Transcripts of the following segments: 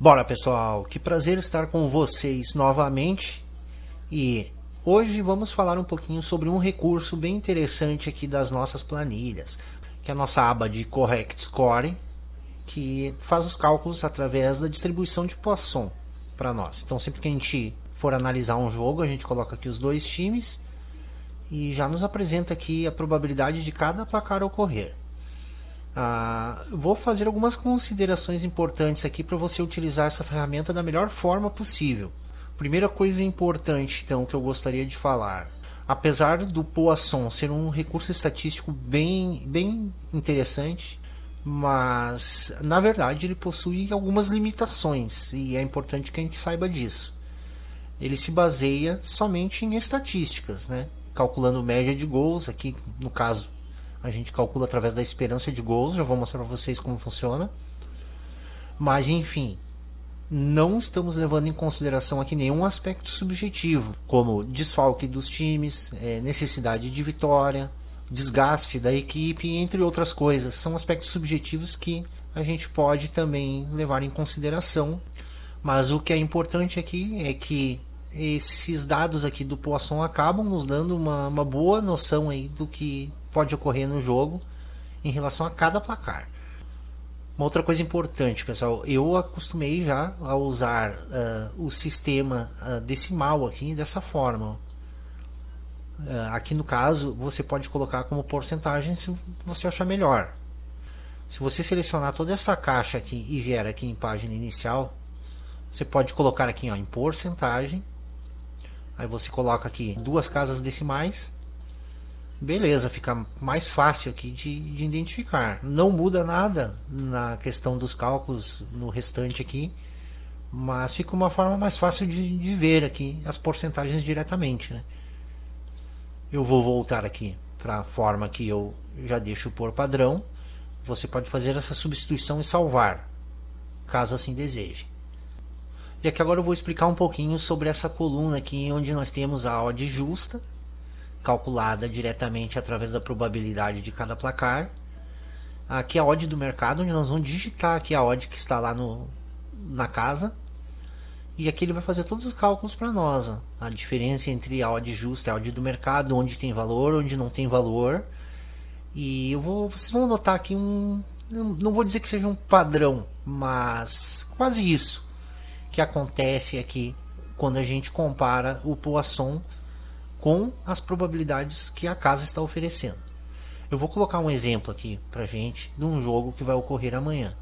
Bora, pessoal, que prazer estar com vocês novamente. E hoje vamos falar um pouquinho sobre um recurso bem interessante aqui das nossas planilhas, que é a nossa aba de Correct Score, que faz os cálculos através da distribuição de Poisson para nós. Então sempre que a gente for analisar um jogo, a gente coloca aqui os dois times e já nos apresenta aqui a probabilidade de cada placar ocorrer. Vou fazer algumas considerações importantes aqui para você utilizar essa ferramenta da melhor forma possível. Primeira coisa importante então que eu gostaria de falar: apesar do Poisson ser um recurso estatístico bem interessante, mas na verdade ele possui algumas limitações e é importante que a gente saiba disso. Ele se baseia somente em estatísticas, né? Calculando média de gols, aqui no caso a gente calcula através da esperança de gols, já vou mostrar para vocês como funciona. Mas enfim, não estamos levando em consideração aqui nenhum aspecto subjetivo, como desfalque dos times, necessidade de vitória, desgaste da equipe, entre outras coisas. São aspectos subjetivos que a gente pode também levar em consideração. Mas o que é importante aqui é que esses dados aqui do Poisson acabam nos dando uma boa noção aí do que pode ocorrer no jogo em relação a cada placar. Uma outra coisa importante, pessoal, eu acostumei já a usar o sistema decimal aqui dessa forma. Aqui no caso você pode colocar como porcentagem se você achar melhor. Se você selecionar toda essa caixa aqui e vier aqui em página inicial, você pode colocar aqui em porcentagem. Aí você coloca aqui duas casas decimais. Beleza, fica mais fácil aqui de identificar. Não muda nada na questão dos cálculos no restante aqui, mas fica uma forma mais fácil de ver aqui as porcentagens diretamente, né? Eu vou voltar aqui para a forma que eu já deixo por padrão. Você pode fazer essa substituição e salvar, caso assim deseje. E aqui agora eu vou explicar um pouquinho sobre essa coluna aqui, onde nós temos a odd justa, calculada diretamente através da probabilidade de cada placar. Aqui a odd do mercado, onde nós vamos digitar aqui a odd que está lá na casa. E aqui ele vai fazer todos os cálculos para nós. A diferença entre a odd justa e a odd do mercado, onde tem valor, onde não tem valor. E vocês vão notar aqui não vou dizer que seja um padrão, mas quase isso que acontece aqui quando a gente compara o Poisson com as probabilidades que a casa está oferecendo. Eu vou colocar um exemplo aqui pra gente de um jogo que vai ocorrer amanhã.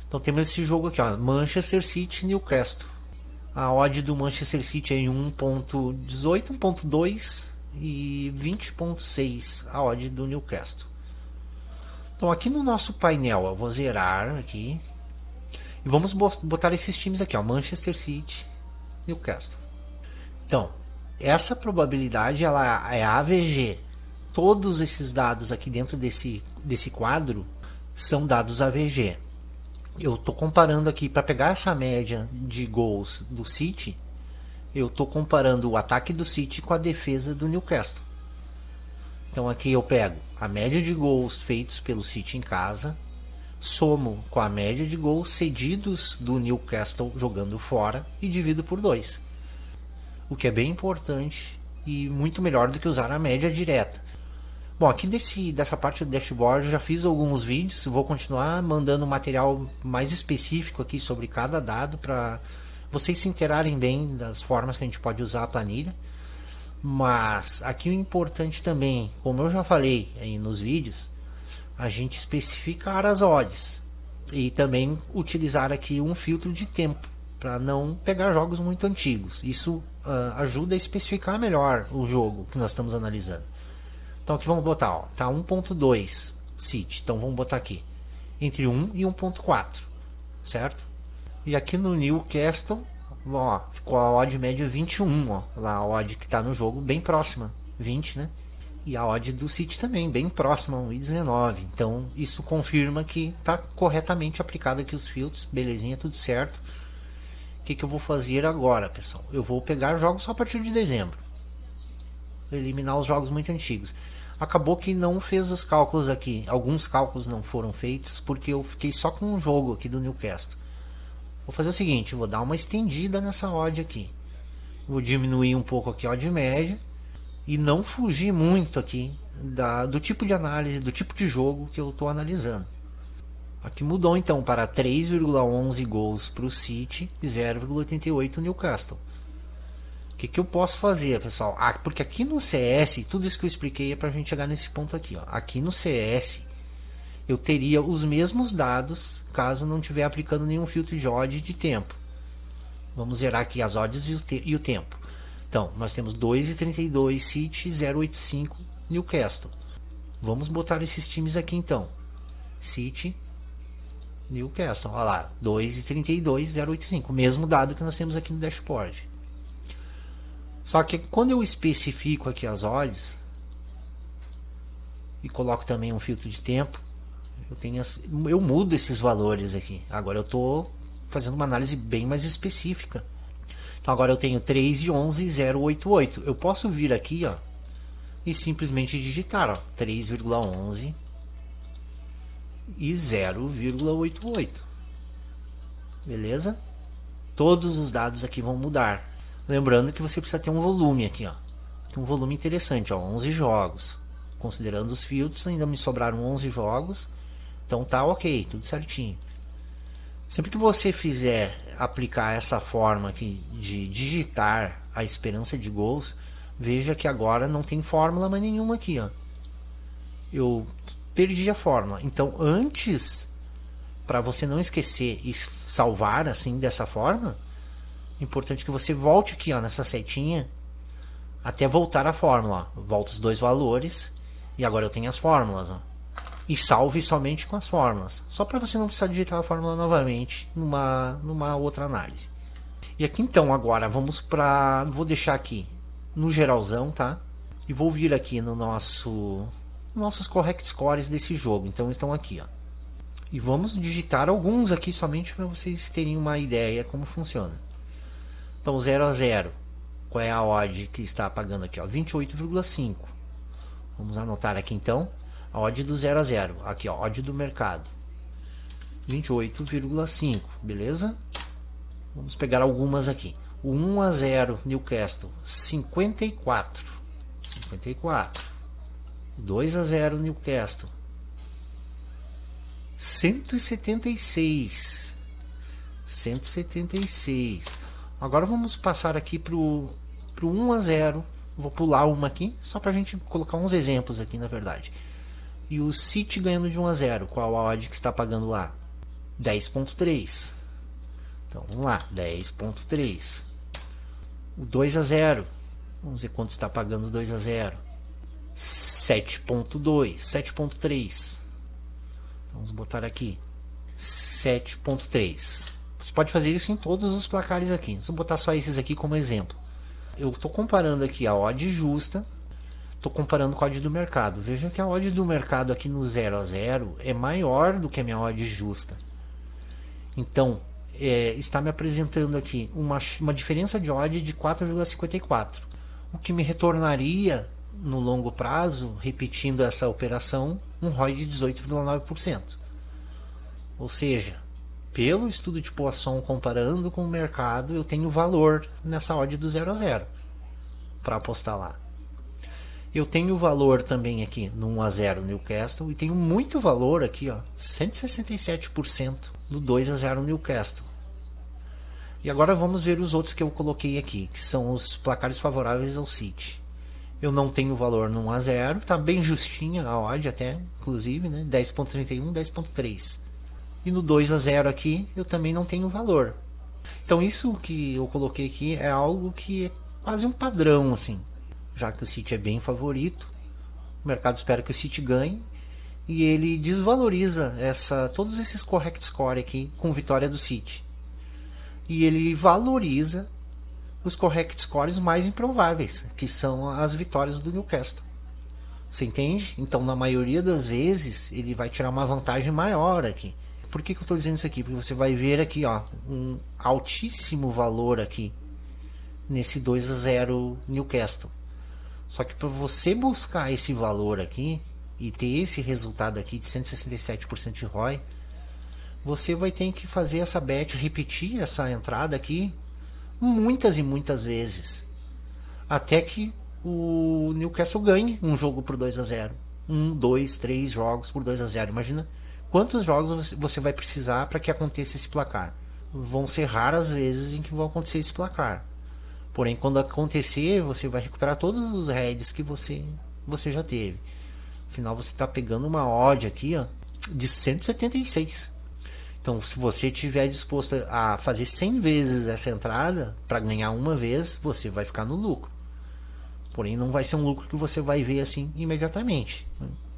Então temos esse jogo aqui, ó, Manchester City Newcastle. A odd do Manchester City é em 1.18, 1.2 e 20.6 a odd do Newcastle. Então aqui no nosso painel eu vou zerar aqui e vamos botar esses times aqui, ó, Manchester City, Newcastle. Então, essa probabilidade ela é AVG. Todos esses dados aqui dentro desse quadro são dados AVG. Eu estou comparando aqui, para pegar essa média de gols do City, eu estou comparando o ataque do City com a defesa do Newcastle. Então aqui eu pego a média de gols feitos pelo City em casa, somo com a média de gols cedidos do Newcastle jogando fora e divido por 2. O que é bem importante e muito melhor do que usar a média direta. Bom, aqui dessa parte do dashboard eu já fiz alguns vídeos, vou continuar mandando material mais específico aqui sobre cada dado para vocês se inteirarem bem das formas que a gente pode usar a planilha. Mas aqui o importante também, como eu já falei aí nos vídeos, a gente especificar as odds e também utilizar aqui um filtro de tempo para não pegar jogos muito antigos. Isso ajuda a especificar melhor o jogo que nós estamos analisando. Então aqui vamos botar, ó, tá 1.2 City, então vamos botar aqui entre 1 e 1.4, certo? E aqui no Newcastle, ó, ficou a odd média 21, ó, lá a odd que está no jogo bem próxima, 20, né? E a odd do City também bem próxima, 1.19. Então isso confirma que está corretamente aplicado aqui os filtros, belezinha, tudo certo. O que eu vou fazer agora, pessoal? Eu vou pegar jogos só a partir de dezembro, eliminar os jogos muito antigos. Acabou que não fez os cálculos aqui, alguns cálculos não foram feitos porque eu fiquei só com um jogo aqui do Newcastle. Vou fazer o seguinte, vou dar uma estendida nessa odd aqui. Vou diminuir um pouco aqui a odd média e não fugir muito aqui do tipo de análise, do tipo de jogo que eu estou analisando. Aqui mudou então para 3,11 gols para o City e 0,88 Newcastle. O que eu posso fazer, pessoal? Porque aqui no CS, tudo isso que eu expliquei é para a gente chegar nesse ponto aqui. Ó. Aqui no CS, eu teria os mesmos dados caso não estiver aplicando nenhum filtro de odd de tempo. Vamos zerar aqui as odds e o tempo. Então, nós temos 2,32 City, 0,85 Newcastle. Vamos botar esses times aqui então. City, Newcastle. Olha lá, 2,32, 0,85. Mesmo dado que nós temos aqui no dashboard. Só que quando eu especifico aqui as odds e coloco também um filtro de tempo, eu mudo esses valores aqui. Agora eu estou fazendo uma análise bem mais específica. Então agora eu tenho 3,11, 0,88. Eu posso vir aqui, ó, e simplesmente digitar, ó, 3,11 e 0,88. Beleza? Todos os dados aqui vão mudar. Lembrando que você precisa ter um volume aqui, ó. Um volume interessante, ó, 11 jogos. Considerando os filtros, ainda me sobraram 11 jogos. Então tá ok, tudo certinho. Sempre que você fizer aplicar essa forma aqui de digitar a esperança de gols, veja que agora não tem fórmula mais nenhuma aqui, ó. Eu perdi a fórmula. Então antes, para você não esquecer e salvar assim dessa forma, é importante que você volte aqui, ó, nessa setinha até voltar a fórmula. Ó. Volta os dois valores e agora eu tenho as fórmulas, ó. E salve somente com as fórmulas, só para você não precisar digitar a fórmula novamente numa outra análise. E aqui então agora vou deixar aqui no geralzão, tá? E vou vir aqui no nossos correct scores desse jogo. Então estão aqui, ó. E vamos digitar alguns aqui somente para vocês terem uma ideia como funciona. Então 0 a 0, qual é a odd que está pagando aqui, ó? 28,5. Vamos anotar aqui então. A odd do 0 a 0, aqui ó, odd do mercado 28,5, beleza? Vamos pegar algumas aqui. O 1 a 0 Newcastle 54. 2 a 0 Newcastle 176. Agora vamos passar aqui pro 1 a 0. Vou pular uma aqui só pra gente colocar uns exemplos aqui, na verdade. E o City ganhando de 1 a 0. Qual a odd que está pagando lá? 10,3. Então vamos lá, 10,3. O 2 a 0. Vamos ver quanto está pagando o 2 a 0. 7,2. 7,3. Vamos botar aqui 7,3. Você pode fazer isso em todos os placares aqui. Vou botar só esses aqui como exemplo. Eu estou comparando aqui a odd justa. Estou comparando com a odd do mercado. Veja que a odd do mercado aqui no 0 a 0 é maior do que a minha odd justa. Então, está me apresentando aqui uma diferença de odd de 4,54. O que me retornaria no longo prazo, repetindo essa operação, um ROI de 18,9%. Ou seja, pelo estudo de Poisson comparando com o mercado, eu tenho valor nessa odd do 0 a 0 para apostar lá. Eu tenho valor também aqui no 1 a 0 Newcastle e tenho muito valor aqui, ó, 167% no 2 a 0 Newcastle. E agora vamos ver os outros que eu coloquei aqui, que são os placares favoráveis ao City. Eu não tenho valor no 1 a 0, tá bem justinha a odd até, inclusive, né, 10.31, 10.3. E no 2 a 0 aqui eu também não tenho valor. Então isso que eu coloquei aqui é algo que é quase um padrão assim. Já que o City é bem favorito, o mercado espera que o City ganhe e ele desvaloriza todos esses correct score aqui com vitória do City. E ele valoriza os correct scores mais improváveis, que são as vitórias do Newcastle. Você entende? Então, na maioria das vezes, ele vai tirar uma vantagem maior aqui. Por que eu estou dizendo isso aqui? Porque você vai ver aqui, ó, um altíssimo valor aqui nesse 2 a 0 Newcastle. Só que para você buscar esse valor aqui e ter esse resultado aqui de 167% de ROI, você vai ter que fazer essa bet, repetir essa entrada aqui muitas e muitas vezes, até que o Newcastle ganhe um jogo por 2-0, 1, 2, 3 jogos por 2-0. Imagina quantos jogos você vai precisar para que aconteça esse placar. Vão ser raras vezes em que vão acontecer esse placar, porém quando acontecer você vai recuperar todos os heads que você já teve. Afinal você está pegando uma odd aqui, ó, de 176. Então se você estiver disposto a fazer 100 vezes essa entrada para ganhar uma vez, você vai ficar no lucro. Porém não vai ser um lucro que você vai ver assim imediatamente.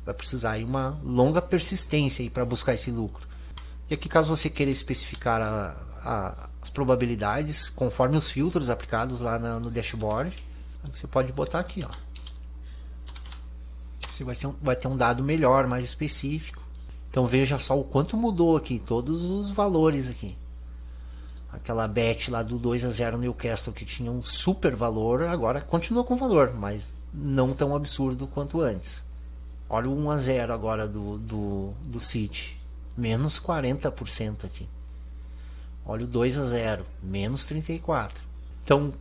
Vai precisar de uma longa persistência para buscar esse lucro. E aqui, caso você queira especificar as probabilidades conforme os filtros aplicados lá no dashboard, você pode botar aqui, ó. Você vai ter um dado melhor, mais específico. Então veja só o quanto mudou aqui, todos os valores aqui. Aquela bet lá do 2-0 Newcastle que tinha um super valor, agora continua com valor, mas não tão absurdo quanto antes. Olha o 1-0 agora do City, menos 40% aqui. Olha o 2-0, menos 34%. Então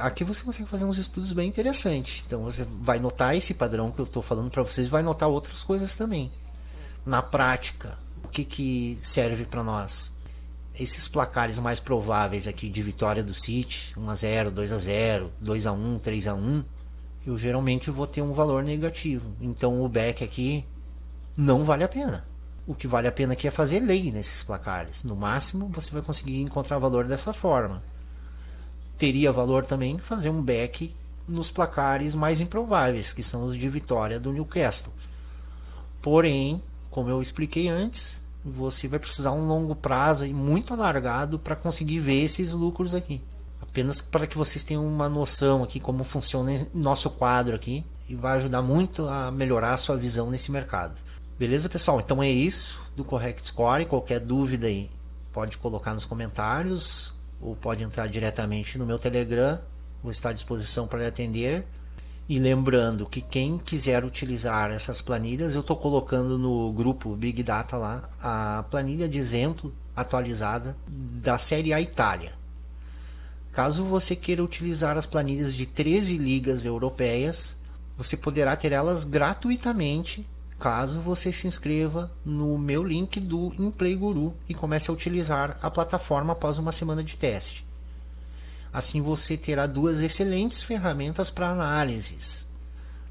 aqui você consegue fazer uns estudos bem interessantes. Então você vai notar esse padrão que eu estou falando para vocês, vai notar outras coisas também. Na prática, o que serve para nós? Esses placares mais prováveis aqui de vitória do City, 1-0, 2-0, 2-1, 3-1, eu geralmente vou ter um valor negativo. Então o back aqui não vale a pena. O que vale a pena aqui é fazer lei nesses placares. No máximo você vai conseguir encontrar valor dessa forma. Teria valor também fazer um back nos placares mais improváveis, que são os de vitória do Newcastle. Porém, como eu expliquei antes, você vai precisar um longo prazo e muito alargado para conseguir ver esses lucros aqui. Apenas para que vocês tenham uma noção aqui como funciona nosso quadro aqui, e vai ajudar muito a melhorar a sua visão nesse mercado. Beleza, pessoal? Então é isso do Correct Score. Qualquer dúvida aí pode colocar nos comentários ou pode entrar diretamente no meu Telegram. Vou estar à disposição para lhe atender. E lembrando que quem quiser utilizar essas planilhas, eu estou colocando no grupo Big Data lá a planilha de exemplo atualizada da Série A Itália. Caso você queira utilizar as planilhas de 13 ligas europeias, você poderá ter elas gratuitamente, caso você se inscreva no meu link do InPlayGuru e comece a utilizar a plataforma após uma semana de teste. Assim você terá duas excelentes ferramentas para análises,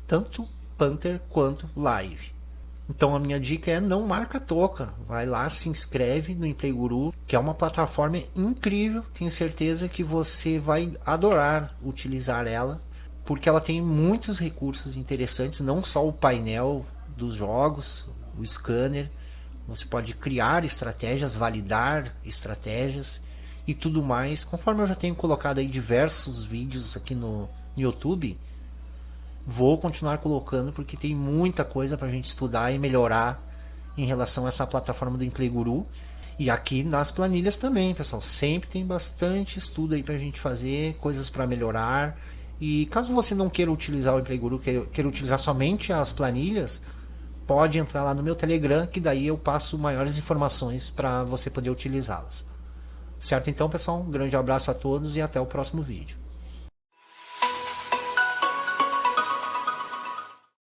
tanto Panther quanto Live. Então a minha dica é não marca a toca, vai lá, se inscreve no InPlayGuru, que é uma plataforma incrível, tenho certeza que você vai adorar utilizar ela, porque ela tem muitos recursos interessantes, não só o painel dos jogos, o scanner, você pode criar estratégias, validar estratégias e tudo mais. Conforme eu já tenho colocado aí diversos vídeos aqui no YouTube, vou continuar colocando porque tem muita coisa para a gente estudar e melhorar em relação a essa plataforma do InPlayGuru. E aqui nas planilhas também, pessoal, sempre tem bastante estudo aí para a gente fazer, coisas para melhorar. E caso você não queira utilizar o InPlayGuru, queira utilizar somente as planilhas, pode entrar lá no meu Telegram, que daí eu passo maiores informações para você poder utilizá-las. Certo então, pessoal? Um grande abraço a todos e até o próximo vídeo.